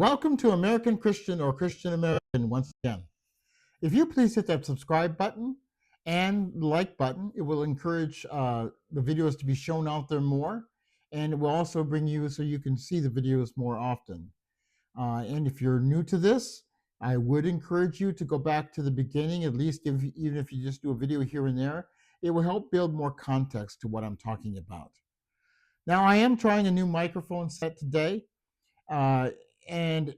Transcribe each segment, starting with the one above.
Welcome to American Christian or Christian American once again. If you please hit that subscribe button and like button, it will encourage the videos to be shown out there more, and it will also bring you so you can see the videos more often. And if you're new to this, I would encourage you to go back to the beginning, at least even if you just do a video here and there. It will help build more context to what I'm talking about. Now, I am trying a new microphone set today, and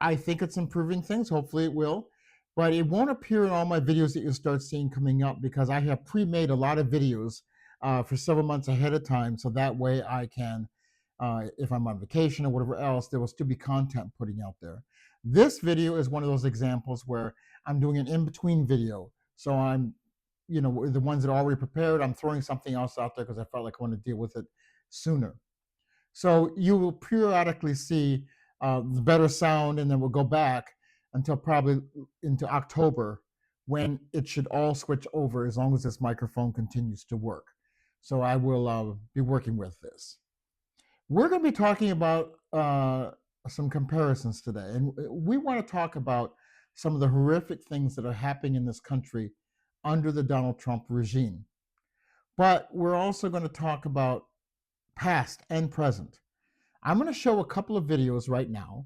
I think it's improving things. Hopefully it will, but it won't appear in all my videos that you'll start seeing coming up because I have pre-made a lot of videos for several months ahead of time. So that way I can, if I'm on vacation or whatever else, there will still be content putting out there. This video is one of those examples where I'm doing an in-between video. So I'm, the ones that are already prepared, I'm throwing something else out there because I felt like I want to deal with it sooner. So you will periodically see the better sound, and then we'll go back until probably into October when it should all switch over as long as this microphone continues to work. So I will be working with this. We're going to be talking about some comparisons today, and we want to talk about some of the horrific things that are happening in this country under the Donald Trump regime. But we're also going to talk about past and present. I'm going to show a couple of videos right now.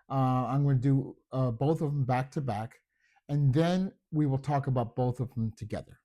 I'm going to do both of them back to back, and then we will talk about both of them together.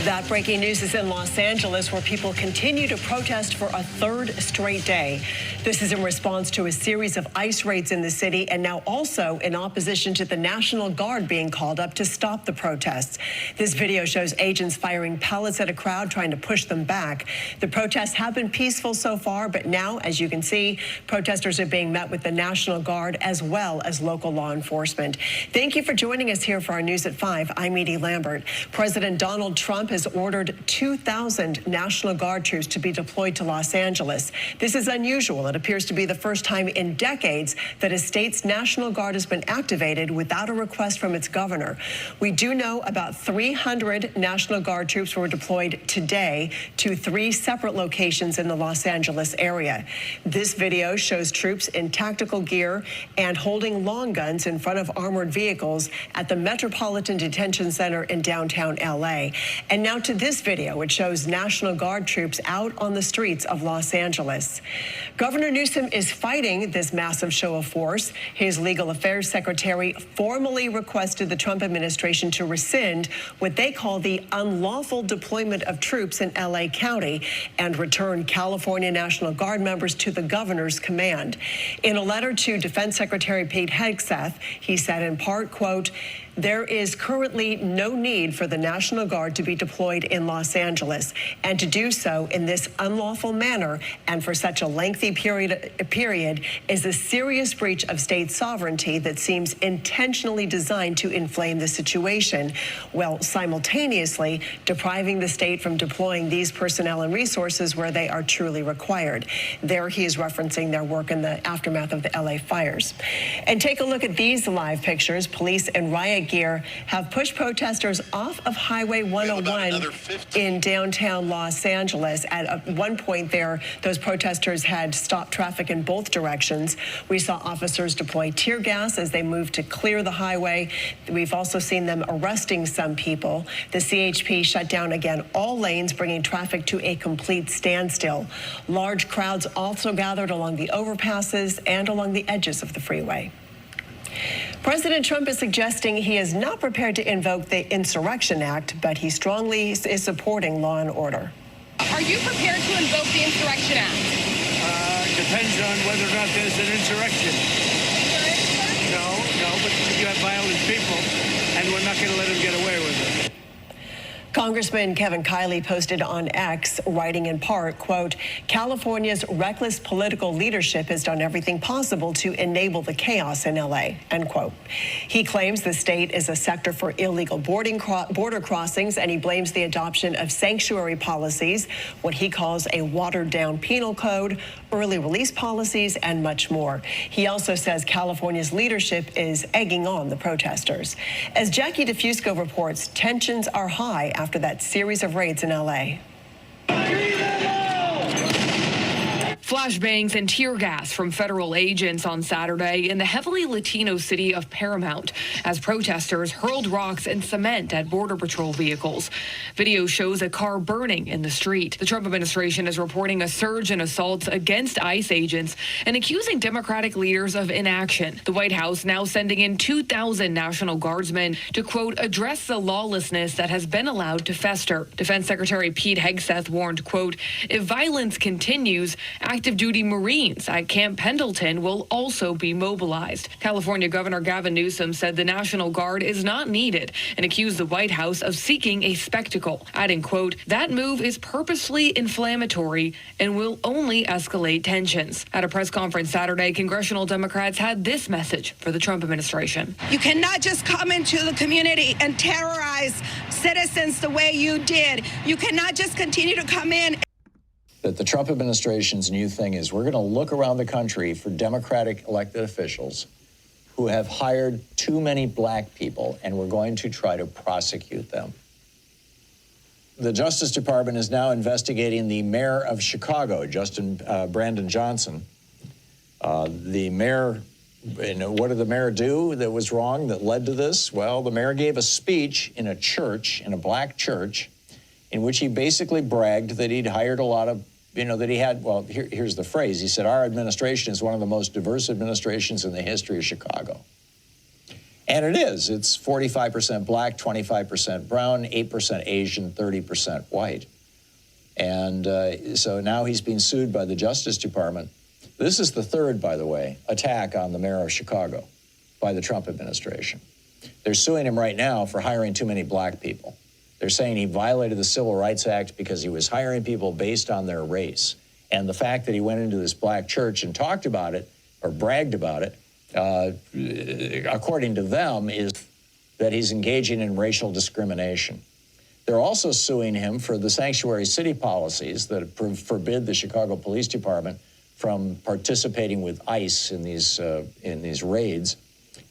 That breaking news is in Los Angeles, where people continue to protest for a third straight day. This is in response to a series of ICE raids in the city, and now also in opposition to the National Guard being called up to stop the protests. This video shows agents firing pellets at a crowd trying to push them back. The protests have been peaceful so far, but now, as you can see, protesters are being met with the National Guard as well as local law enforcement. Thank you for joining us here for our News at 5. I'm Edie Lambert. President Donald Trump has ordered 2,000 National Guard troops to be deployed to Los Angeles. This is unusual. It appears to be the first time in decades that a state's National Guard has been activated without a request from its governor. We do know about 300 National Guard troops were deployed today to 3 separate locations in the Los Angeles area. This video shows troops in tactical gear and holding long guns in front of armored vehicles at the Metropolitan Detention Center in downtown LA. And now to this video, which shows National Guard troops out on the streets of Los Angeles. Governor Newsom is fighting this massive show of force. His legal affairs secretary formally requested the Trump administration to rescind what they call the unlawful deployment of troops in LA County and return California National Guard members to the governor's command. In a letter to Defense Secretary Pete Hegseth, he said in part, quote, "There is currently no need for the National Guard to be deployed in Los Angeles, and to do so in this unlawful manner and for such a lengthy period is a serious breach of state sovereignty that seems intentionally designed to inflame the situation, while simultaneously depriving the state from deploying these personnel and resources where they are truly required." There he is referencing their work in the aftermath of the LA fires. And take a look at these live pictures. Police in riot gear have pushed protesters off of Highway 101 in downtown Los Angeles. At one point there, those protesters had stopped traffic in both directions. We saw officers deploy tear gas as they moved to clear the highway. We've also seen them arresting some people. The CHP shut down again all lanes, bringing traffic to a complete standstill. Large crowds also gathered along the overpasses and along the edges of the freeway. President Trump is suggesting he is not prepared to invoke the Insurrection Act, but he strongly is supporting law and order. Are you prepared to invoke the Insurrection Act? Depends on whether or not there's an insurrection. No, but you have violent people, and we're not going to let them get away with it. Congressman Kevin Kiley posted on X, writing in part, quote, "California's reckless political leadership has done everything possible to enable the chaos in LA," end quote. He claims the state is a sector for illegal border crossings, and he blames the adoption of sanctuary policies, what he calls a watered-down penal code, early release policies, and much more. He also says California's leadership is egging on the protesters. As Jackie DeFusco reports, tensions are high after that series of raids in L.A. Flashbangs and tear gas from federal agents on Saturday in the heavily Latino city of Paramount as protesters hurled rocks and cement at Border Patrol vehicles. Video shows a car burning in the street. The Trump administration is reporting a surge in assaults against ICE agents and accusing Democratic leaders of inaction. The White House now sending in 2,000 National Guardsmen to, quote, address the lawlessness that has been allowed to fester. Defense Secretary Pete Hegseth warned, quote, if violence continues, active duty Marines at Camp Pendleton will also be mobilized. California Governor Gavin Newsom said the National Guard is not needed and accused the White House of seeking a spectacle, adding, quote, that move is purposely inflammatory and will only escalate tensions. At a press conference Saturday, congressional Democrats had this message for the Trump administration. You cannot just come into the community and terrorize citizens the way you did. You cannot just continue to come in. That the Trump administration's new thing is we're going to look around the country for Democratic elected officials who have hired too many black people, and we're going to try to prosecute them. The Justice Department is now investigating the mayor of Chicago, Brandon Johnson. The mayor, what did the mayor do that was wrong that led to this? Well, the mayor gave a speech in a church, in a black church, in which he basically bragged that he'd hired a lot of, that he had, well, here's the phrase. He said, our administration is one of the most diverse administrations in the history of Chicago. And it is. It's 45% black, 25% brown, 8% Asian, 30% white. And so now he's being sued by the Justice Department. This is the third, by the way, attack on the mayor of Chicago by the Trump administration. They're suing him right now for hiring too many black people. They're saying he violated the Civil Rights Act because he was hiring people based on their race. And the fact that he went into this black church and talked about it or bragged about it, according to them, is that he's engaging in racial discrimination. They're also suing him for the sanctuary city policies that forbid the Chicago Police Department from participating with ICE in these raids.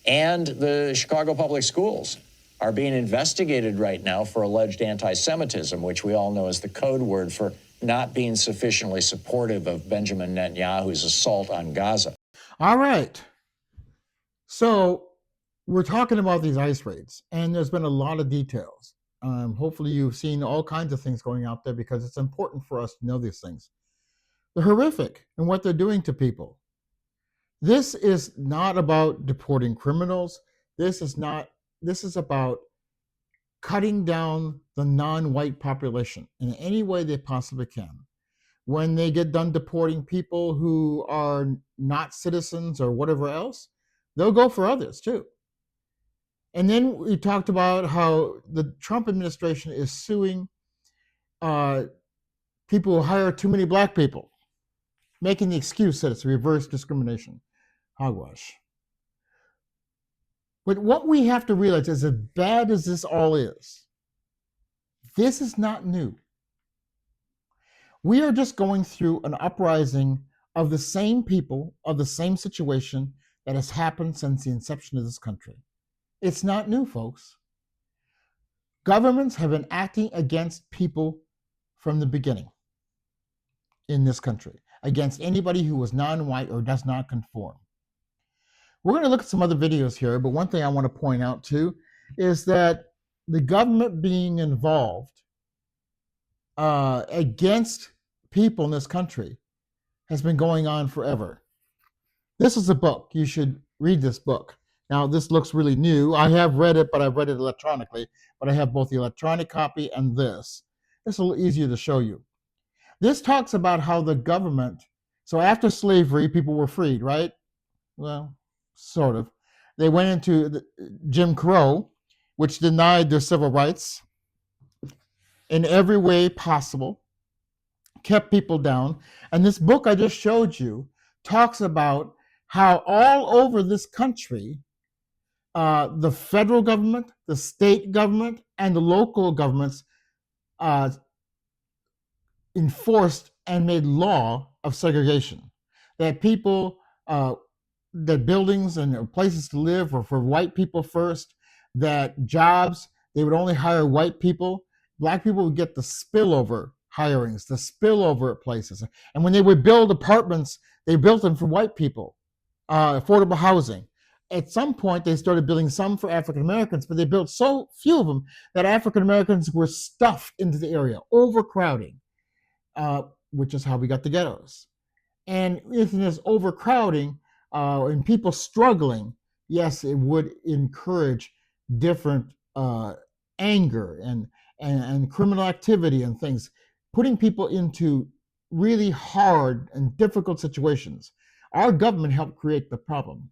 And the Chicago Public Schools are being investigated right now for alleged anti-Semitism, which we all know is the code word for not being sufficiently supportive of Benjamin Netanyahu's assault on Gaza. All right. So we're talking about these ICE raids, and there's been a lot of details. Hopefully you've seen all kinds of things going out there because it's important for us to know these things. They're horrific in what they're doing to people. This is not about deporting criminals. This is about cutting down the non-white population in any way they possibly can. When they get done deporting people who are not citizens or whatever else, they'll go for others too. And then we talked about how the Trump administration is suing people who hire too many black people, making the excuse that it's reverse discrimination. Hogwash. But what we have to realize is, as bad as this all is, this is not new. We are just going through an uprising of the same people, of the same situation that has happened since the inception of this country. It's not new, folks. Governments have been acting against people from the beginning in this country, against anybody who was non-white or does not conform. We're going to look at some other videos here, but one thing I want to point out too is that the government being involved against people in this country has been going on forever. This is a book. You should read this book. Now, this looks really new. I have read it, but I've read it electronically. But I have both the electronic copy and this. It's a little easier to show you. This talks about how the government, so after slavery, people were freed, right? Well, sort of. They went into Jim Crow, which denied their civil rights in every way possible, kept people down. And this book I just showed you talks about how all over this country, the federal government, the state government, and the local governments enforced and made law of segregation. That people, that buildings and places to live were for white people first, that jobs, they would only hire white people, Black people would get the spillover hirings, the spillover at places. And when they would build apartments, they built them for white people, affordable housing. At some point, they started building some for African Americans, but they built so few of them that African Americans were stuffed into the area, overcrowding, which is how we got the ghettos. And if there's overcrowding and people struggling, yes, it would encourage different anger and criminal activity and things, putting people into really hard and difficult situations. Our government helped create the problem.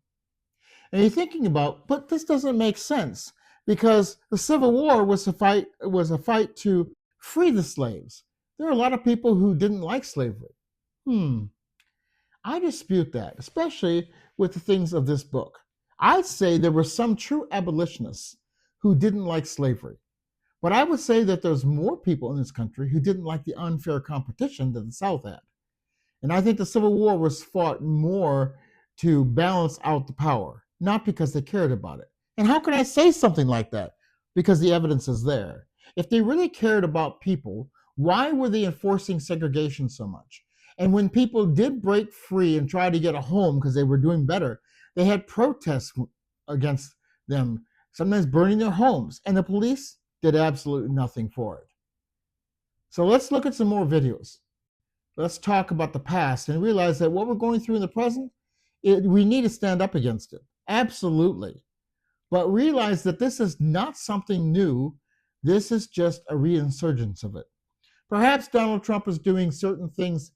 And you're thinking about, but this doesn't make sense, because the Civil War was a fight to free the slaves. There are a lot of people who didn't like slavery. I dispute that, especially with the things of this book. I'd say there were some true abolitionists who didn't like slavery. But I would say that there's more people in this country who didn't like the unfair competition that the South had. And I think the Civil War was fought more to balance out the power, not because they cared about it. And how can I say something like that? Because the evidence is there. If they really cared about people, why were they enforcing segregation so much? And when people did break free and try to get a home because they were doing better, they had protests against them, sometimes burning their homes. And the police did absolutely nothing for it. So let's look at some more videos. Let's talk about the past and realize that what we're going through in the present, we need to stand up against it. Absolutely. But realize that this is not something new. This is just a reinsurgence of it. Perhaps Donald Trump is doing certain things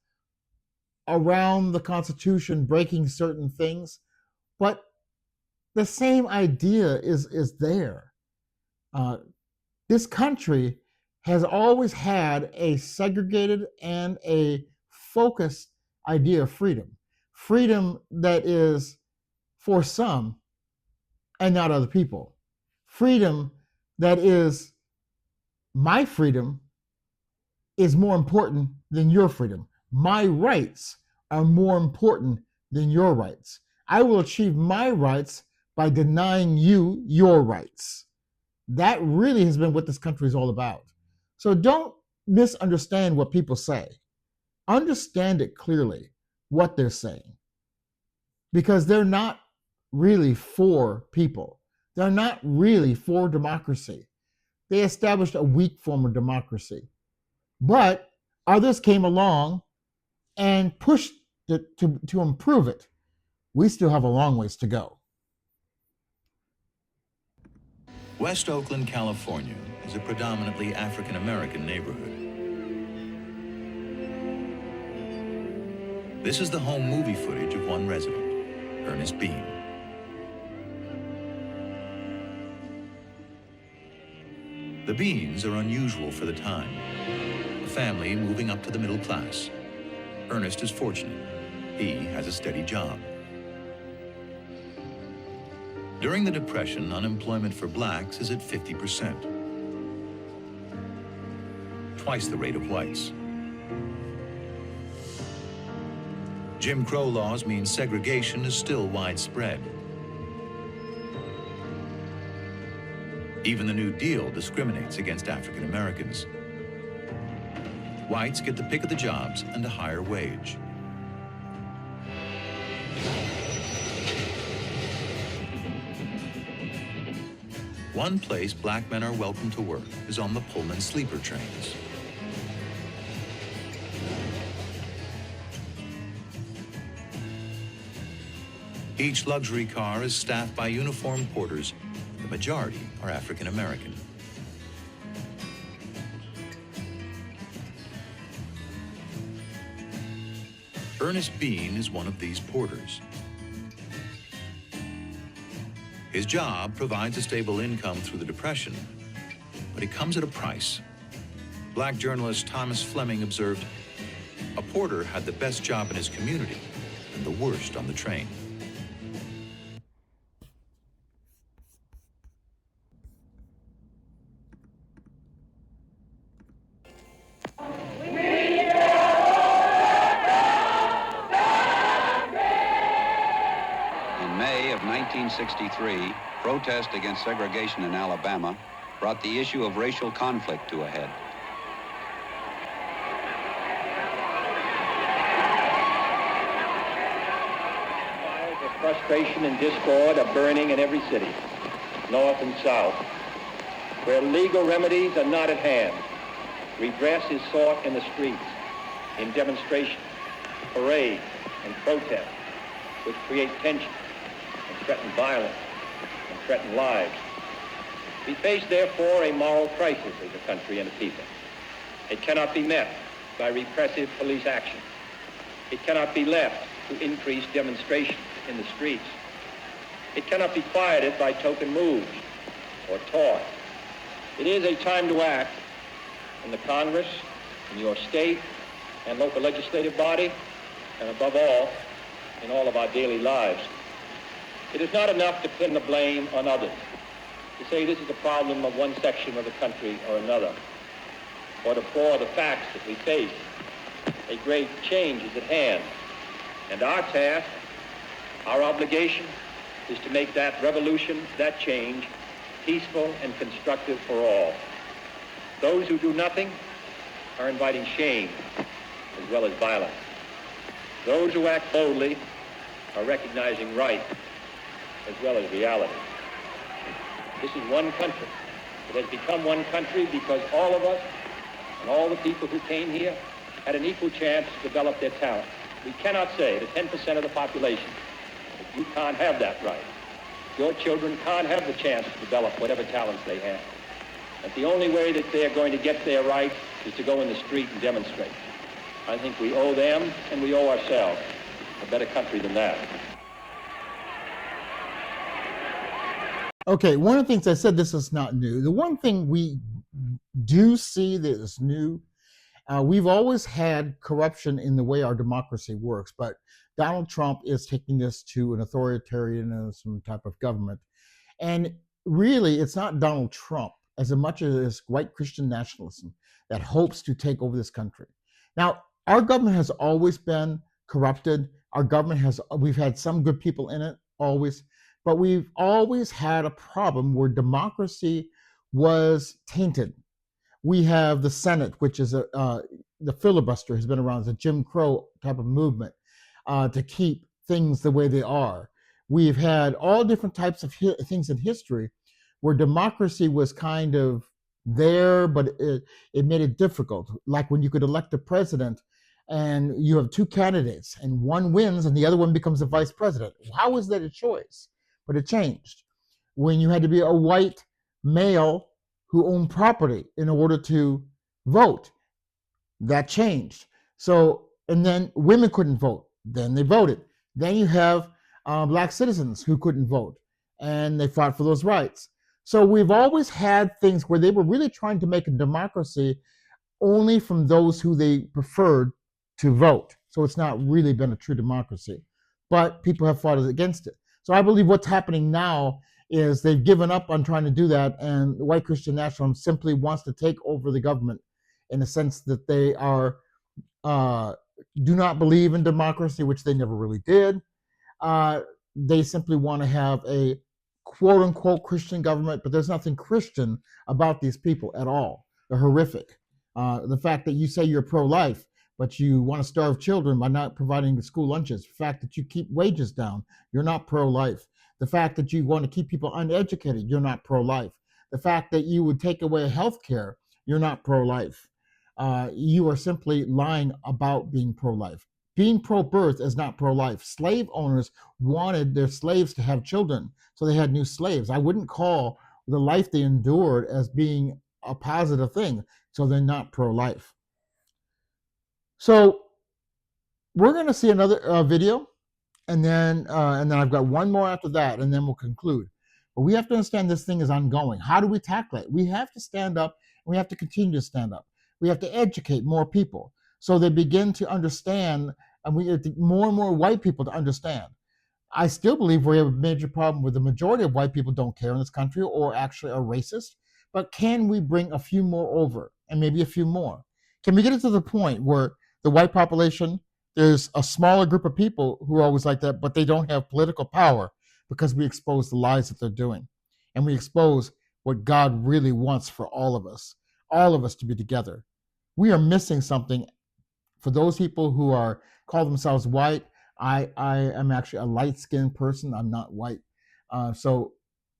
around the Constitution, breaking certain things, but the same idea is there. This country has always had a segregated and a focused idea of freedom. Freedom that is for some and not other people. Freedom that is my freedom is more important than your freedom. My rights are more important than your rights. I will achieve my rights by denying you your rights. That really has been what this country is all about. So don't misunderstand what people say. Understand it clearly, what they're saying. Because they're not really for people. They're not really for democracy. They established a weak form of democracy. But others came along and pushed it to improve it. We still have a long ways to go. West Oakland, California is a predominantly African-American neighborhood. This is the home movie footage of one resident, Ernest Bean. The Beans are unusual for the time, a family moving up to the middle class. Ernest is fortunate. He has a steady job. During the Depression, unemployment for blacks is at 50%, twice the rate of whites. Jim Crow laws mean segregation is still widespread. Even the New Deal discriminates against African Americans. Whites get the pick of the jobs and a higher wage. One place black men are welcome to work is on the Pullman sleeper trains. Each luxury car is staffed by uniformed porters. The majority are African American. Ernest Bean is one of these porters. His job provides a stable income through the Depression, but it comes at a price. Black journalist Thomas Fleming observed, a porter had the best job in his community and the worst on the train. In May of 1963, protest against segregation in Alabama brought the issue of racial conflict to a head. Fires of frustration and discord are burning in every city, north and south. Where legal remedies are not at hand, redress is sought in the streets, in demonstrations, parades, and protests, which create tension and threaten violence and threaten lives. We face, therefore, a moral crisis as a country and a people. It cannot be met by repressive police action. It cannot be left to increase demonstrations in the streets. It cannot be quieted by token moves or talk. It is a time to act in the Congress, in your state and local legislative body, and above all, in all of our daily lives. It is not enough to pin the blame on others, to say this is a problem of one section of the country or another, or to pour the facts that we face. A great change is at hand, and our task, our obligation, is to make that revolution, that change, peaceful and constructive for all. Those who do nothing are inviting shame as well as violence. Those who act boldly are recognizing right as well as reality. This is one country. It has become one country because all of us and all the people who came here had an equal chance to develop their talent. We cannot say to 10% of the population that you can't have that right. Your children can't have the chance to develop whatever talents they have. That the only way that they're going to get their rights is to go in the street and demonstrate. I think we owe them and we owe ourselves a better country than that. Okay, one of the things I said, this is not new. The one thing we do see that is new, we've always had corruption in the way our democracy works, but Donald Trump is taking this to an authoritarianism type of government. And really, it's not Donald Trump as much as it is white Christian nationalism that hopes to take over this country. Now, our government has always been corrupted. Our government we've had some good people in it, always, but we've always had a problem where democracy was tainted. We have the Senate, which is the filibuster has been around as a Jim Crow type of movement to keep things the way they are. We've had all different types of things in history where democracy was kind of there, but it made it difficult. Like when you could elect a president and you have two candidates and one wins and the other one becomes the vice president. How is that a choice? But it changed. When you had to be a white male who owned property in order to vote, that changed. So, and then women couldn't vote. Then they voted. Then you have black citizens who couldn't vote, and they fought for those rights. So we've always had things where they were really trying to make a democracy only from those who they preferred to vote. So it's not really been a true democracy, but people have fought against it. So I believe what's happening now is they've given up on trying to do that, and white Christian nationalism simply wants to take over the government in the sense that they are do not believe in democracy, which they never really did. They simply want to have a quote-unquote Christian government, but there's nothing Christian about these people at all. They're horrific. The fact that you say you're pro-life, but you want to starve children by not providing the school lunches. The fact that you keep wages down, you're not pro-life. The fact that you want to keep people uneducated, you're not pro-life. The fact that you would take away health care, you're not pro-life. You are simply lying about being pro-life. Being pro-birth is not pro-life. Slave owners wanted their slaves to have children, so they had new slaves. I wouldn't call the life they endured as being a positive thing, so they're not pro-life. So we're going to see another video, and then I've got one more after that, and then we'll conclude. But we have to understand this thing is ongoing. How do we tackle it? We have to stand up, and we have to continue to stand up. We have to educate more people so they begin to understand, and we have more and more white people to understand. I still believe we have a major problem where the majority of white people don't care in this country or actually are racist. But can we bring a few more over, and maybe a few more? Can we get it to the point where the white population, there's a smaller group of people who are always like that, but they don't have political power because we expose the lies that they're doing. And we expose what God really wants for all of us to be together. We are missing something. For those people who call themselves white, I am actually a light-skinned person. I'm not white. So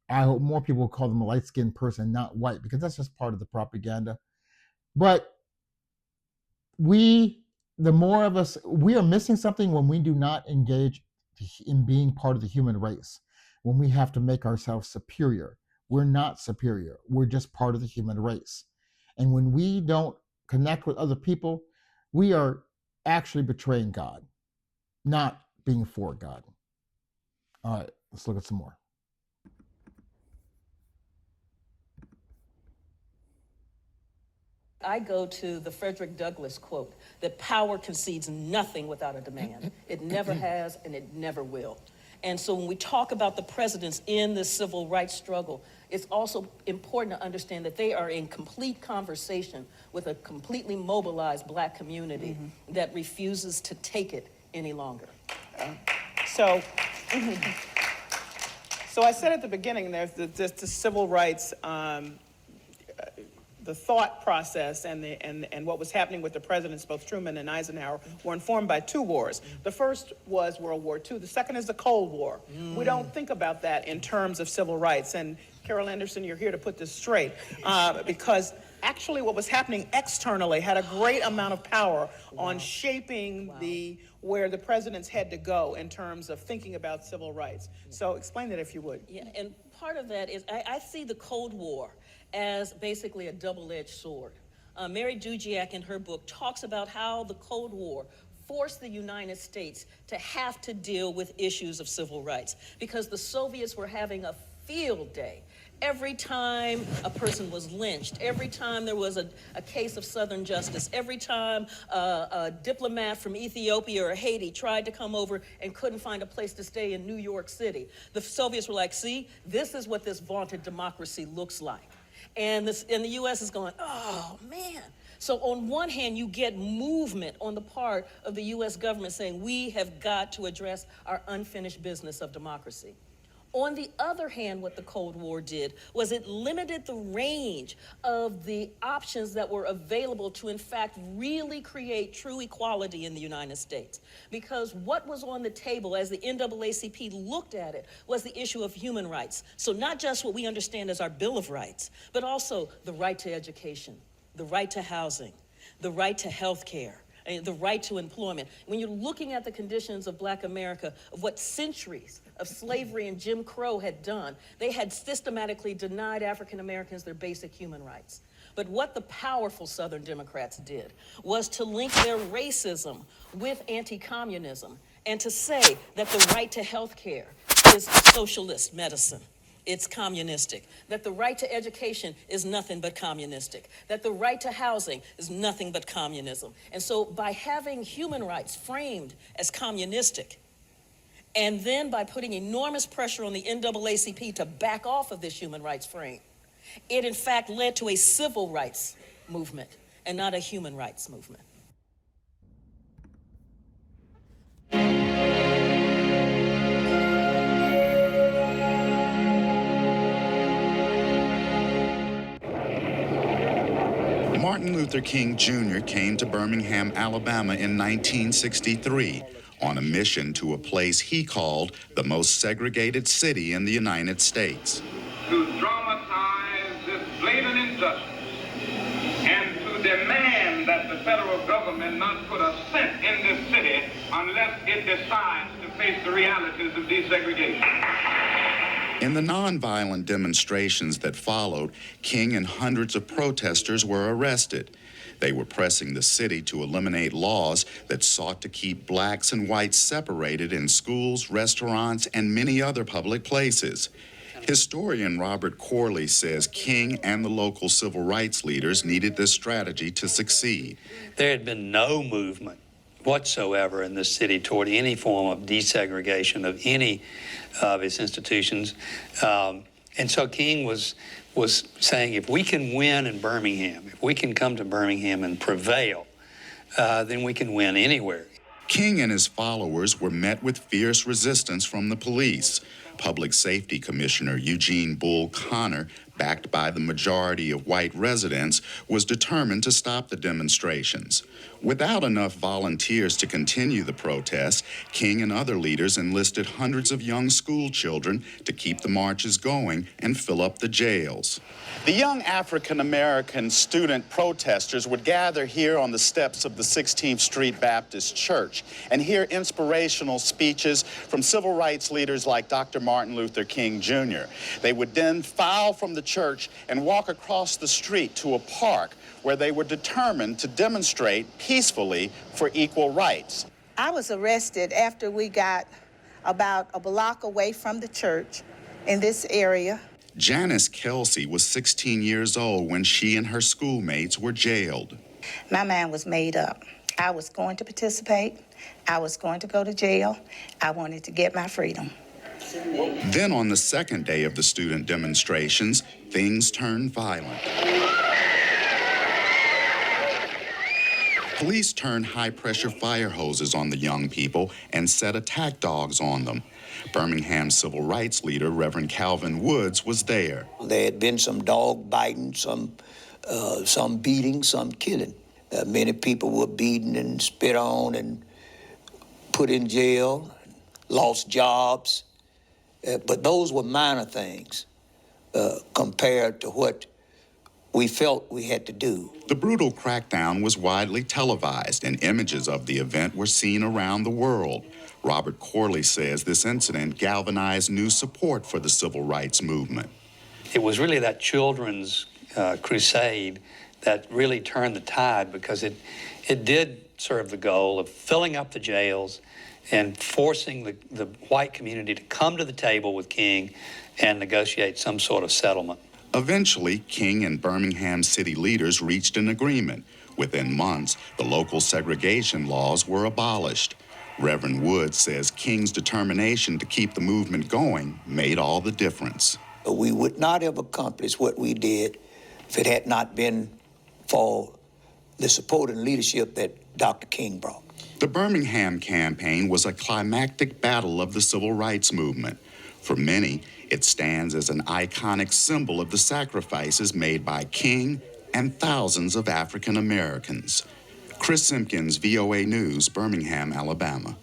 I hope more people call them a light-skinned person, not white, because that's just part of the propaganda. But the more of us, we are missing something when we do not engage in being part of the human race, when we have to make ourselves superior. We're not superior. We're just part of the human race. And when we don't connect with other people, we are actually betraying God, not being for God. All right, let's look at some more. I go to the Frederick Douglass quote that power concedes nothing without a demand. It never has and it never will. And so when we talk about the presidents in the civil rights struggle, it's also important to understand that they are in complete conversation with a completely mobilized Black community that refuses to take it any longer. So I said at the beginning, there's the civil rights, the thought process and what was happening with the presidents, both Truman and Eisenhower, were informed by two wars. The first was World War II. The second is the Cold War. We don't think about that in terms of civil rights. And Carol Anderson, you're here to put this straight, because actually what was happening externally had a great amount of power on shaping where the presidents had to go in terms of thinking about civil rights. So explain that if you would. Yeah, and part of that is I see the Cold War as basically a double-edged sword. Mary Dudziak in her book talks about how the Cold War forced the United States to have to deal with issues of civil rights because the Soviets were having a field day. Every time a person was lynched, every time there was a case of Southern justice, every time a diplomat from Ethiopia or Haiti tried to come over and couldn't find a place to stay in New York City, the Soviets were like, see, this is what this vaunted democracy looks like. And the U.S. is going, oh, man. So on one hand, you get movement on the part of the U.S. government saying we have got to address our unfinished business of democracy. On the other hand, what the Cold War did was it limited the range of the options that were available to, in fact, really create true equality in the United States. Because what was on the table as the NAACP looked at it was the issue of human rights. So not just what we understand as our Bill of Rights, but also the right to education, the right to housing, the right to health care, the right to employment. When you're looking at the conditions of Black America, of what centuries of slavery and Jim Crow had done, they had systematically denied African Americans their basic human rights. But what the powerful Southern Democrats did was to link their racism with anti-communism and to say that the right to health care is socialist medicine. It's communistic. That the right to education is nothing but communistic. That the right to housing is nothing but communism. And so by having human rights framed as communistic, and then by putting enormous pressure on the NAACP to back off of this human rights frame, it in fact led to a civil rights movement and not a human rights movement. Martin Luther King Jr. came to Birmingham, Alabama in 1963 on a mission to a place he called the most segregated city in the United States. To dramatize this blatant injustice and to demand that the federal government not put a cent in this city unless it decides to face the realities of desegregation. In the nonviolent demonstrations that followed, King and hundreds of protesters were arrested. They were pressing the city to eliminate laws that sought to keep blacks and whites separated in schools, restaurants, and many other public places. Historian Robert Corley says King and the local civil rights leaders needed this strategy to succeed. There had been no movement whatsoever in the city toward any form of desegregation of any of its institutions. And so King was saying, if we can win in Birmingham, if we can come to Birmingham and prevail, then we can win anywhere. King and his followers were met with fierce resistance from the police. Public Safety Commissioner Eugene Bull Connor, backed by the majority of white residents, was determined to stop the demonstrations. Without enough volunteers to continue the protests, King and other leaders enlisted hundreds of young school children to keep the marches going and fill up the jails. The young African-American student protesters would gather here on the steps of the 16th Street Baptist Church and hear inspirational speeches from civil rights leaders like Dr. Martin Luther King Jr. They would then file from the church and walk across the street to a park where they were determined to demonstrate peacefully for equal rights. I was arrested after we got about a block away from the church in this area. Janice Kelsey was 16 years old when she and her schoolmates were jailed. My mind was made up. I was going to participate. I was going to go to jail. I wanted to get my freedom. Then on the second day of the student demonstrations, things turned violent. Police turned high-pressure fire hoses on the young people and set attack dogs on them. Birmingham civil rights leader Reverend Calvin Woods was there. There had been some dog biting, some beating, some killing. Many people were beaten and spit on and put in jail, lost jobs. But those were minor things compared to what we felt we had to do. The brutal crackdown was widely televised, and images of the event were seen around the world. Robert Corley says this incident galvanized new support for the civil rights movement. It was really that children's crusade that really turned the tide, because it did serve the goal of filling up the jails and forcing the white community to come to the table with King and negotiate some sort of settlement. Eventually, King and Birmingham city leaders reached an agreement. Within months, the local segregation laws were abolished. Reverend Woods says King's determination to keep the movement going made all the difference. We would not have accomplished what we did if it had not been for the support and leadership that Dr. King brought. The Birmingham campaign was a climactic battle of the civil rights movement. For many, it stands as an iconic symbol of the sacrifices made by King and thousands of African Americans. Chris Simpkins, VOA News, Birmingham, Alabama.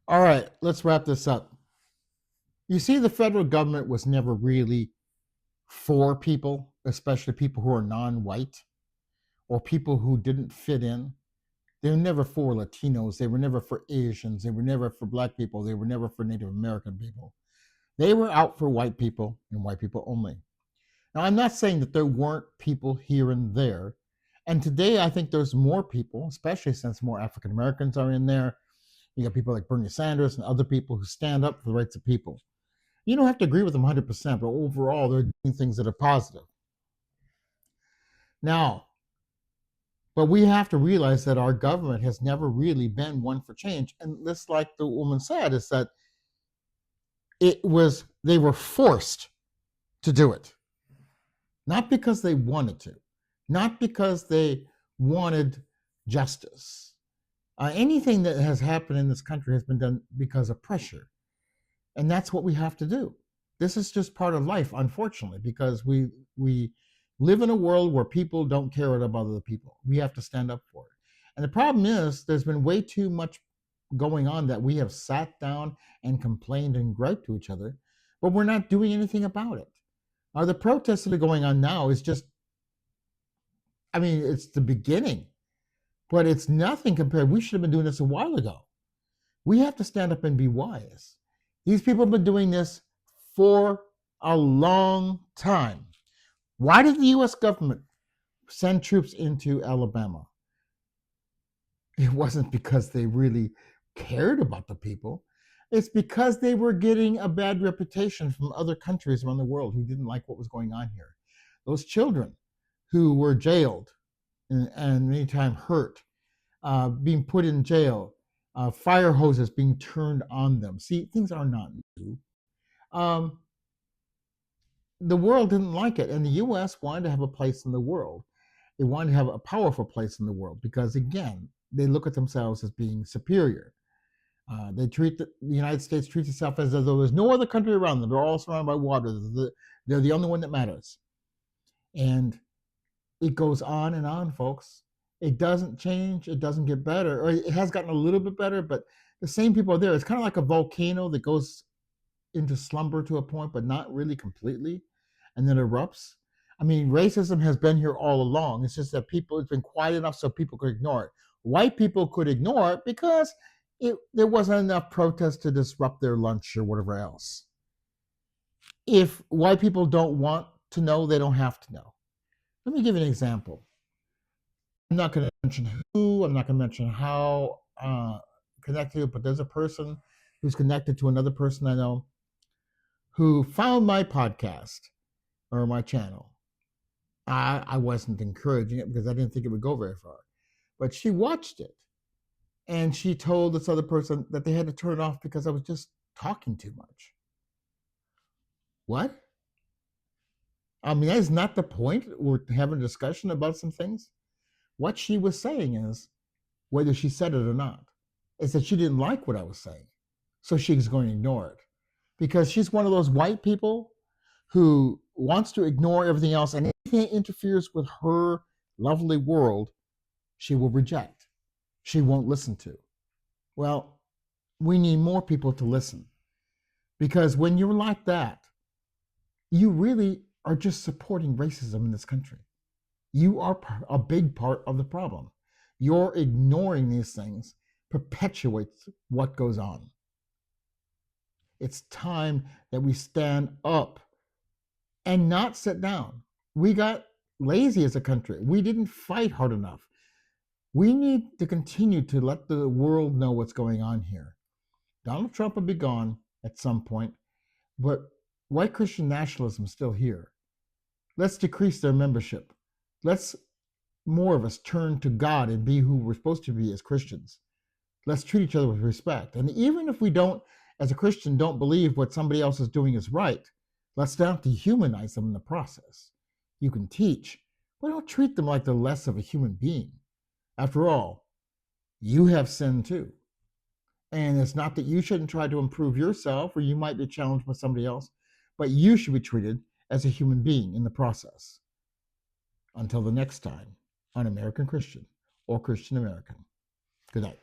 All right, let's wrap this up. You see, the federal government was never really for people, especially people who are non-white or people who didn't fit in. They were never for Latinos. They were never for Asians. They were never for Black people. They were never for Native American people. They were out for white people and white people only. Now, I'm not saying that there weren't people here and there. And today, I think there's more people, especially since more African Americans are in there. You got people like Bernie Sanders and other people who stand up for the rights of people. You don't have to agree with them 100%, but overall, they're doing things that are positive. Now, but we have to realize that our government has never really been one for change. And just like the woman said, is that they were forced to do it. Not because they wanted to, not because they wanted justice. Anything that has happened in this country has been done because of pressure. And that's what we have to do. This is just part of life, unfortunately, because we live in a world where people don't care about other people. We have to stand up for it. And the problem is there's been way too much going on that we have sat down and complained and griped to each other, but we're not doing anything about it. The protests that are going on now is just, it's the beginning, but it's nothing compared. We should have been doing this a while ago. We have to stand up and be wise. These people have been doing this for a long time. Why did the U.S. government send troops into Alabama? It wasn't because they really cared about the people. It's because they were getting a bad reputation from other countries around the world who didn't like what was going on here. Those children who were jailed and many times hurt, being put in jail, fire hoses being turned on them. See, things are not new. The world didn't like it, and the U.S. wanted to have a place in the world. They wanted to have a powerful place in the world because, again, they look at themselves as being superior. They treat the United States treats itself as though there's no other country around them. They're all surrounded by water. They're the only one that matters. And it goes on and on, folks. It doesn't change. It doesn't get better. Or it has gotten a little bit better, but the same people are there. It's kind of like a volcano that goes into slumber to a point, but not really completely, and then erupts. I mean, racism has been here all along. It's just that it's been quiet enough so people could ignore it. White people could ignore it because there wasn't enough protest to disrupt their lunch or whatever else. If white people don't want to know, they don't have to know. Let me give you an example. I'm not going to mention who, I'm not going to mention how connected, but there's a person who's connected to another person I know who found my podcast or my channel. I wasn't encouraging it because I didn't think it would go very far. But she watched it. And she told this other person that they had to turn it off because I was just talking too much. What? I mean, that is not the point. We're having a discussion about some things. What she was saying is, whether she said it or not, is that she didn't like what I was saying. So she was going to ignore it. Because she's one of those white people who wants to ignore everything else, and anything that interferes with her lovely world, she will reject. She won't listen to. Well, we need more people to listen. Because when you're like that, you really are just supporting racism in this country. You are a big part of the problem. Your ignoring these things perpetuates what goes on. It's time that we stand up and not sit down. We got lazy as a country. We didn't fight hard enough. We need to continue to let the world know what's going on here. Donald Trump will be gone at some point, but white Christian nationalism is still here. Let's decrease their membership. Let's more of us turn to God and be who we're supposed to be as Christians. Let's treat each other with respect. And even if we don't, as a Christian, don't believe what somebody else is doing is right, let's not dehumanize them in the process. You can teach, but don't treat them like they're less of a human being. After all, you have sinned too. And it's not that you shouldn't try to improve yourself, or you might be challenged by somebody else, but you should be treated as a human being in the process. Until the next time on American Christian or Christian American. Good night.